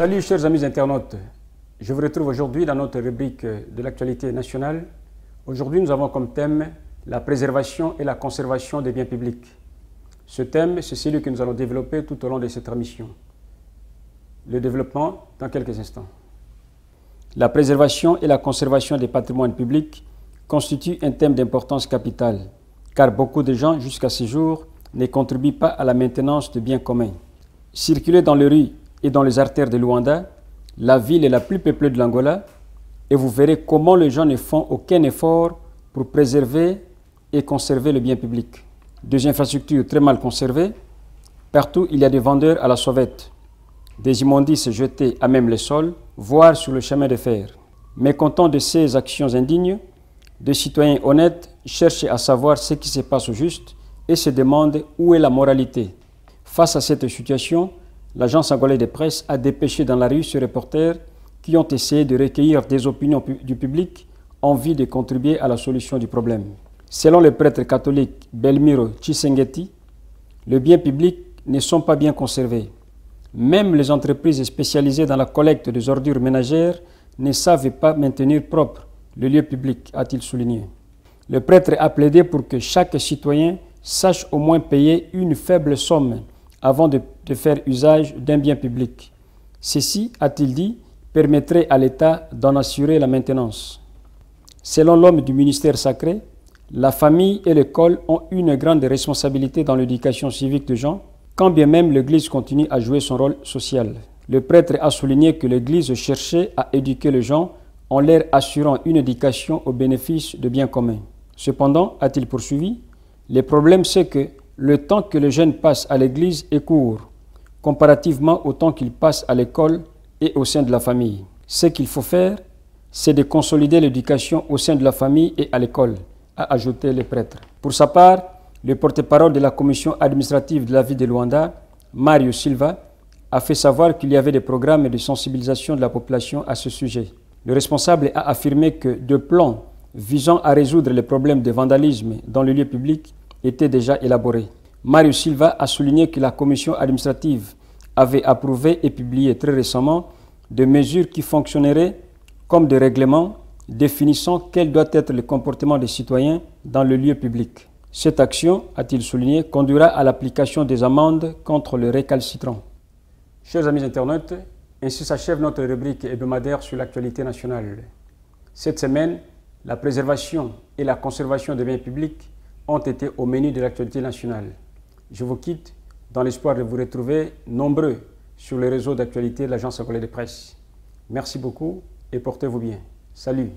Salut chers amis internautes, je vous retrouve aujourd'hui dans notre rubrique de l'actualité nationale. Aujourd'hui nous avons comme thème la préservation et la conservation des biens publics. Ce thème, c'est celui que nous allons développer tout au long de cette émission. Le développement dans quelques instants. La préservation et la conservation des patrimoines publics constituent un thème d'importance capitale, car beaucoup de gens jusqu'à ce jour ne contribuent pas à la maintenance de biens communs. Circulez dans les rues et dans les artères de Luanda, la ville est la plus peuplée de l'Angola, et vous verrez comment les gens ne font aucun effort pour préserver et conserver le bien public. Des infrastructures très mal conservées, partout il y a des vendeurs à la sauvette, des immondices jetés à même le sol, voire sur le chemin de fer. Mécontents de ces actions indignes, des citoyens honnêtes cherchent à savoir ce qui se passe au juste et se demandent où est la moralité. Face à cette situation, l'agence angolaise de presse a dépêché dans la rue ces reporters qui ont essayé de recueillir des opinions du public en vue de contribuer à la solution du problème. Selon le prêtre catholique Belmiro Tshisekedi, les biens publics ne sont pas bien conservés. Même les entreprises spécialisées dans la collecte des ordures ménagères ne savent pas maintenir propre le lieu public, a-t-il souligné. Le prêtre a plaidé pour que chaque citoyen sache au moins payer une faible somme avant de faire usage d'un bien public. Ceci, a-t-il dit, permettrait à l'État d'en assurer la maintenance. Selon l'homme du ministère sacré, la famille et l'école ont une grande responsabilité dans l'éducation civique des gens, quand bien même l'Église continue à jouer son rôle social. Le prêtre a souligné que l'Église cherchait à éduquer les gens en leur assurant une éducation au bénéfice de biens communs. Cependant, a-t-il poursuivi, le problème c'est que le temps que les jeunes passent à l'église est court, comparativement au temps qu'ils passent à l'école et au sein de la famille. Ce qu'il faut faire, c'est de consolider l'éducation au sein de la famille et à l'école, a ajouté le prêtre. Pour sa part, le porte-parole de la commission administrative de la ville de Luanda, Mario Silva, a fait savoir qu'il y avait des programmes de sensibilisation de la population à ce sujet. Le responsable a affirmé que deux plans visant à résoudre les problèmes de vandalisme dans les lieux publics était déjà élaboré. Mario Silva a souligné que la commission administrative avait approuvé et publié très récemment des mesures qui fonctionneraient comme des règlements définissant quel doit être le comportement des citoyens dans le lieu public. Cette action, a-t-il souligné, conduira à l'application des amendes contre les récalcitrants. Chers amis internautes, ainsi s'achève notre rubrique hebdomadaire sur l'actualité nationale. Cette semaine, la préservation et la conservation des biens publics ont été au menu de l'actualité nationale. Je vous quitte dans l'espoir de vous retrouver nombreux sur les réseaux d'actualité de l'agence angolaise de presse. Merci beaucoup et portez-vous bien. Salut.